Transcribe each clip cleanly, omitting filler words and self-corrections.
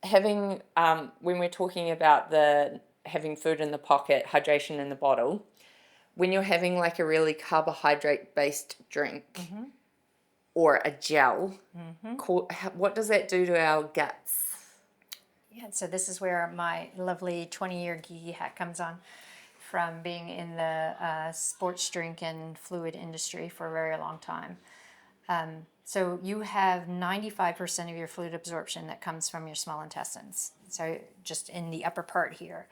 having, when we're talking about the having food in the pocket, hydration in the bottle, when you're having like a really carbohydrate-based drink or a gel, what does that do to our guts? Yeah, so this is where my lovely 20-year geeky hat comes on, from being in the sports drink and fluid industry for a very long time. So you have 95% of your fluid absorption that comes from your small intestines, so just in the upper part here.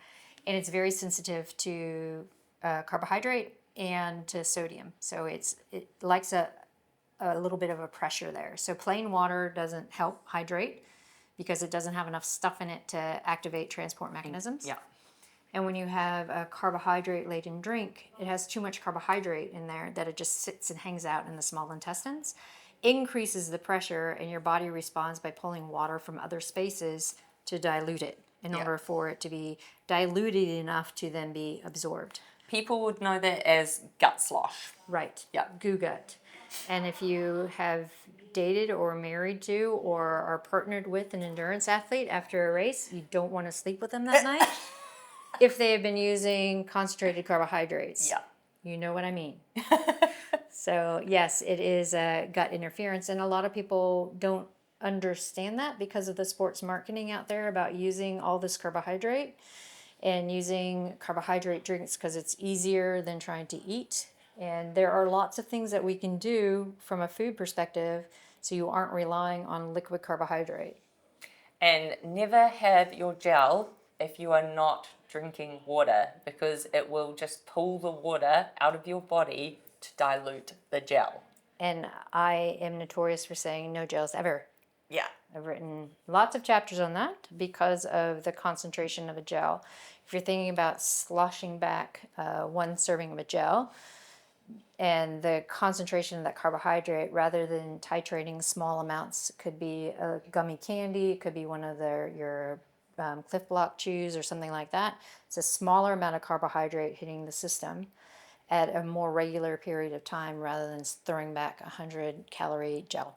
And it's very sensitive to carbohydrate and to sodium. So it likes a little bit of a pressure there. So plain water doesn't help hydrate because it doesn't have enough stuff in it to activate transport mechanisms. Yeah. And when you have a carbohydrate-laden drink, it has too much carbohydrate in there that it just sits and hangs out in the small intestines, increases the pressure, and your body responds by pulling water from other spaces to dilute it in order for it to be diluted enough to then be absorbed. People would know that as gut slosh. Right. Yeah. Goo gut. And if you have dated or married to or are partnered with an endurance athlete after a race, you don't want to sleep with them that night if they have been using concentrated carbohydrates. Yeah. You know what I mean. So yes, it is a gut interference, and a lot of people don't understand that because of the sports marketing out there about using all this carbohydrate and using carbohydrate drinks because it's easier than trying to eat. And there are lots of things that we can do from a food perspective so you aren't relying on liquid carbohydrate. And never have your gel if you are not drinking water, because it will just pull the water out of your body to dilute the gel. And I am notorious for saying no gels ever. Yeah. I've written lots of chapters on that because of the concentration of a gel. If you're thinking about sloshing back one serving of a gel and the concentration of that carbohydrate, rather than titrating small amounts, it could be a gummy candy, it could be one of your Cliff Block chews or something like that. It's a smaller amount of carbohydrate hitting the system at a more regular period of time rather than throwing back 100-calorie gel.